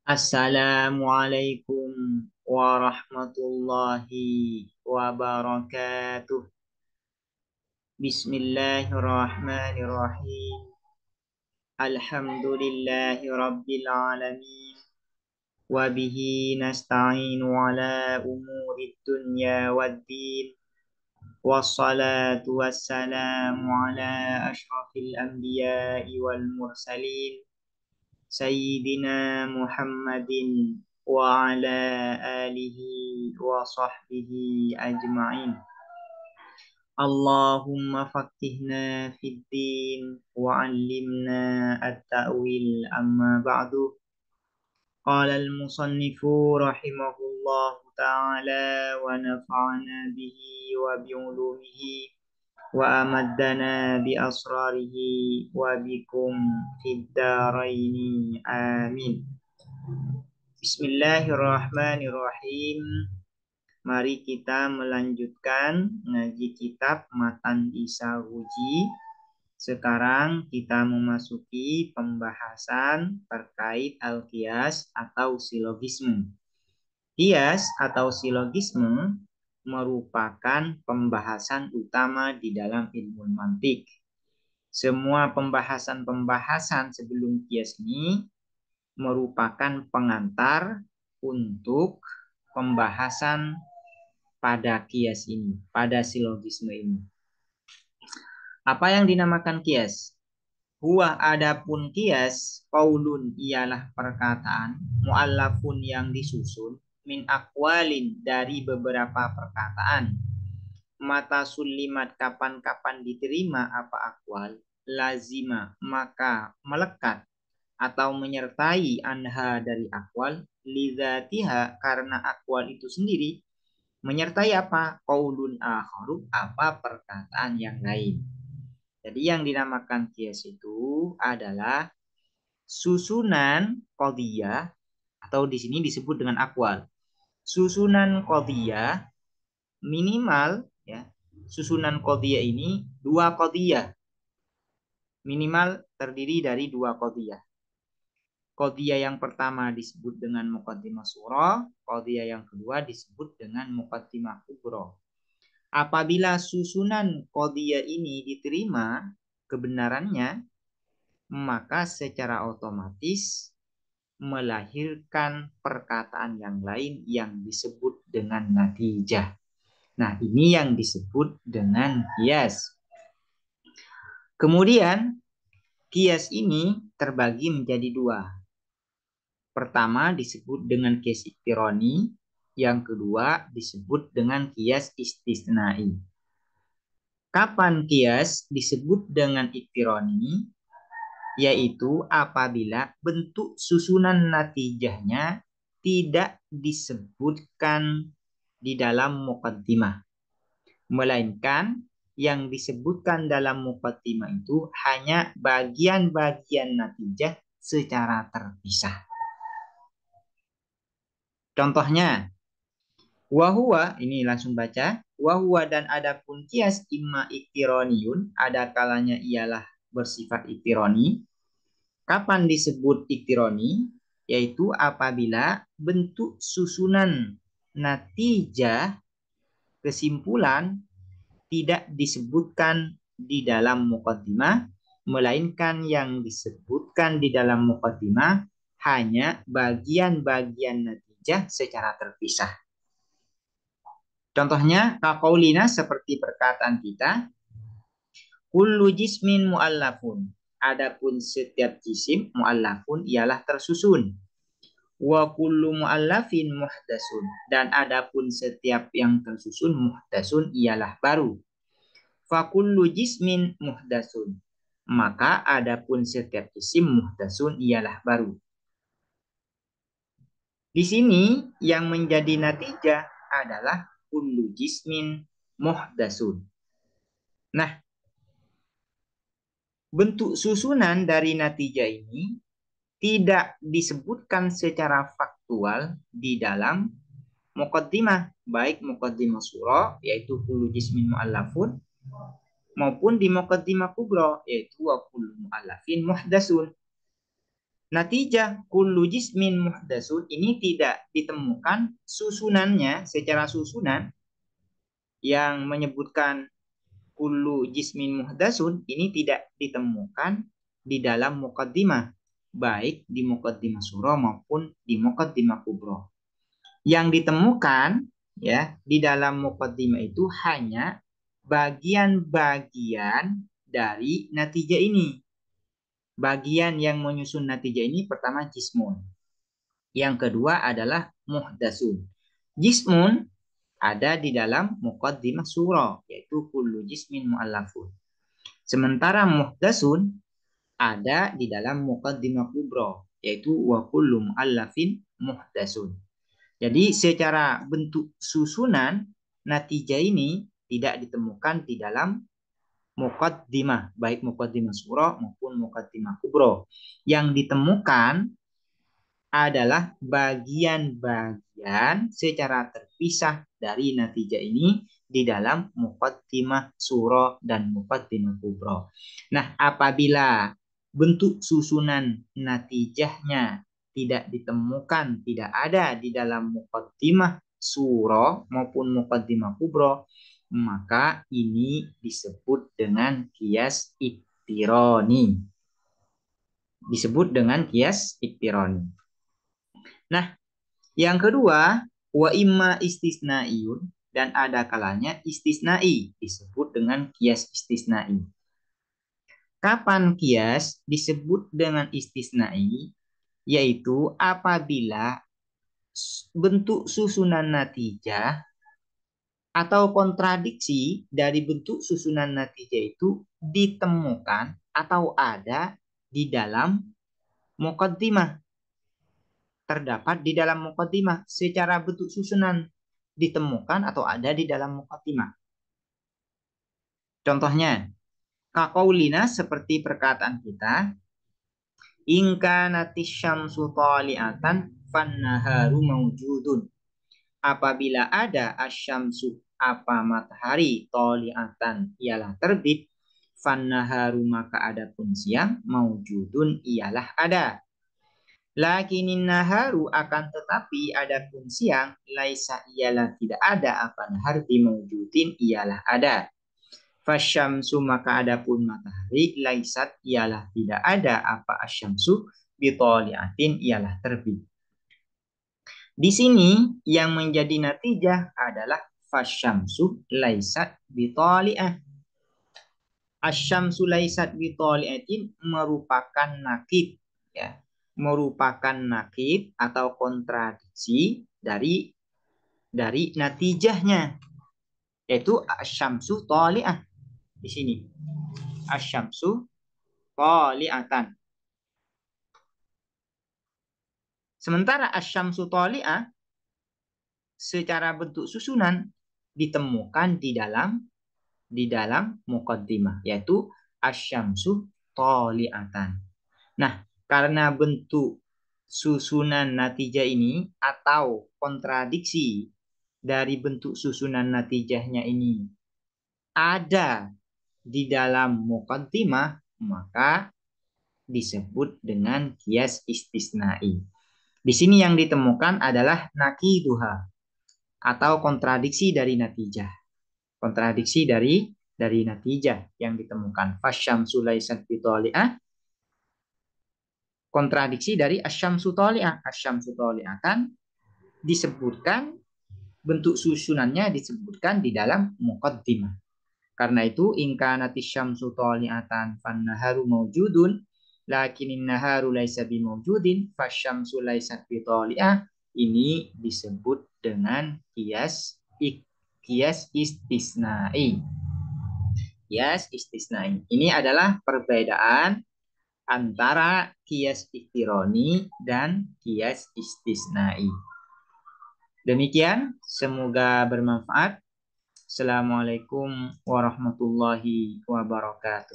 Assalamualaikum warahmatullahi wabarakatuh. Bismillahirrahmanirrahim. Alhamdulillahi rabbil alamin. Wabihi nasta'inu ala umuri dunya waddin. Wassalatu wassalamu ala ashrafil anbiya'i wal mursalin. Sayyidina Muhammadin wa ala alihi wa sahbihi ajma'in. Allahumma faqqihna fid din wa 'allimna at-ta'wil amma ba'du. Qala al-musannifu rahimahullahu ta'ala wa nafa'ana bihi wa bi'ulumihi wa amaddana bi asrarihi wa bikum fid daraini amin. Bismillahirrahmanirrahim. Mari kita melanjutkan ngaji kitab Matan Isahuji. Sekarang kita memasuki pembahasan terkait al-qiyas atau silogisme. Qiyas atau silogisme merupakan pembahasan utama di dalam ilmu mantik. Semua pembahasan-pembahasan sebelum qiyas ini merupakan pengantar untuk pembahasan pada qiyas ini, pada silogisme ini. Apa yang dinamakan qiyas? Huwa adapun qiyas, qaulun ialah perkataan, mu'allafun yang disusun, min aqwalin dari beberapa perkataan. Mata sulimat kapan-kapan diterima apa aqwal, lazima maka melekat atau menyertai anha dari aqwal, lidzatiha karena aqwal itu sendiri, menyertai apa? Qaulun akharu, apa perkataan yang lain. Jadi yang dinamakan qiyas itu adalah susunan qadhiyah atau di sini disebut dengan aqwal. Susunan qadhiyah minimal ya. Susunan qadhiyah ini dua qadhiyah. Minimal terdiri dari dua qadhiyah. Qadhiyah yang pertama disebut dengan muqaddimah surah, qadhiyah yang kedua disebut dengan muqaddimah kubra. Apabila susunan qadhiyah ini diterima kebenarannya, maka secara otomatis melahirkan perkataan yang lain yang disebut dengan natijah. Nah, ini yang disebut dengan qiyas. Kemudian, qiyas ini terbagi menjadi dua. Pertama disebut dengan qiyas iktironi, yang kedua disebut dengan qiyas istisnai. Kapan qiyas disebut dengan iktironi? Yaitu apabila bentuk susunan natijahnya tidak disebutkan di dalam muqaddimah, melainkan yang disebutkan dalam muqaddimah itu hanya bagian-bagian natijah secara terpisah. Contohnya, wahwa, ini langsung baca, wahwa dan adapun qiyas imma iktironiyun, ada kalanya ialah bersifat iktironi. Kapan disebut iktironi? Yaitu apabila bentuk susunan natijah kesimpulan tidak disebutkan di dalam muqaddimah, melainkan yang disebutkan di dalam muqaddimah hanya bagian-bagian natijah secara terpisah. Contohnya, kaqaulina seperti perkataan kita, kullu jismin mu'allafun. Adapun setiap jisim mu'allafun ialah tersusun. Wa kullu mu'allafin muhdasun. Dan adapun setiap yang tersusun muhdasun ialah baru. Fa kullu jismin muhdasun. Maka adapun setiap jisim muhdasun ialah baru. Di sini yang menjadi natijah adalah kullu jismin muhdasun. Nah, bentuk susunan dari natijah ini tidak disebutkan secara faktual di dalam muqaddimah, baik muqaddimah surah yaitu kullu jismin mu'allafun maupun di muqaddimah kubra yaitu wa kullu mu'allafin muhdasun. Natijah kullu jismin muhdasun ini tidak ditemukan susunannya secara susunan yang menyebutkan kullu jismin muhdasun ini tidak ditemukan di dalam muqaddimah, baik di muqaddimah surah maupun di muqaddimah kubro. Yang ditemukan ya di dalam muqaddimah itu hanya bagian-bagian dari natijah ini. Bagian yang menyusun natijah ini pertama jismun. Yang kedua adalah muhdasun. Jismun ada di dalam muqaddimah surah, yaitu kullu jismin mu'allafun. Sementara muhdasun ada di dalam muqaddimah kubro, yaitu wa kullu mu'allafin muhdasun. Jadi secara bentuk susunan natijah ini tidak ditemukan di dalam muqaddimah, baik muqaddimah surah maupun muqaddimah kubro. Yang ditemukan adalah bagian-bagian secara terpisah dari natijah ini di dalam muqaddimah surah dan muqaddimah kubro. Nah, apabila bentuk susunan natijahnya tidak ditemukan, tidak ada di dalam muqaddimah surah maupun muqaddimah kubro, maka ini disebut dengan qiyas iktironi. Disebut dengan qiyas iktironi. Nah, yang kedua, wa imma istisnaiyun dan ada kalanya istisnai disebut dengan qiyas istisnai. Kapan qiyas disebut dengan istisnai? Yaitu apabila bentuk susunan natijah atau kontradiksi dari bentuk susunan natijah itu ditemukan atau ada di dalam muqaddimah. Terdapat di dalam muqaddimah secara bentuk susunan ditemukan atau ada di dalam muqaddimah. Contohnya, kaqaulina seperti perkataan kita, in kanatis syamsu tali'atan fannaharu mawjudun. Apabila ada asyamsu apa matahari tali'atan ialah terbit, fannaharu maka adapun siang mawjudun ialah ada. Lakinin naharu akan tetapi adapun siang laisa ialah tidak ada apa nahar bimawjudin ialah ada. Fasyamsu maka adapun matahari laisat ialah tidak ada apa asyamsu bitoliatin ialah terbit. Di sini yang menjadi natijah adalah fasyamsu laisat bitoliah. Asyamsu laisat bitoliatin merupakan nakib ya. Merupakan nakib atau kontradiksi dari natijahnya, yaitu asyamsu tali'ah di sini. Asyamsu tali'atan. Sementara asyamsu tali'ah secara bentuk susunan ditemukan di dalam muqaddimah, yaitu asyamsu tali'atan. Nah, karena bentuk susunan natijah ini atau kontradiksi dari bentuk susunan natijahnya ini ada di dalam muqaddimah, maka disebut dengan qiyas istisnai. Di sini yang ditemukan adalah naqiduha atau kontradiksi dari natijah. Kontradiksi dari natijah yang ditemukan. Fasyamsu laisat bitoli'ah, kontradiksi dari asyamsu toli'ah. Asyamsu toli'ah kan disebutkan, bentuk susunannya disebutkan di dalam muqaddimah. Karena itu ingkanatis syamsu toli'atan fannaharu mawjudun lakinin naharu laisa bimawjudin fasyamsu laisat bitoli'ah, ini disebut dengan qiyas istisnai. Qiyas istisnai. Ini adalah perbedaan antara qiyas iktironi dan qiyas istisnai. Demikian, semoga bermanfaat. Assalamualaikum warahmatullahi wabarakatuh.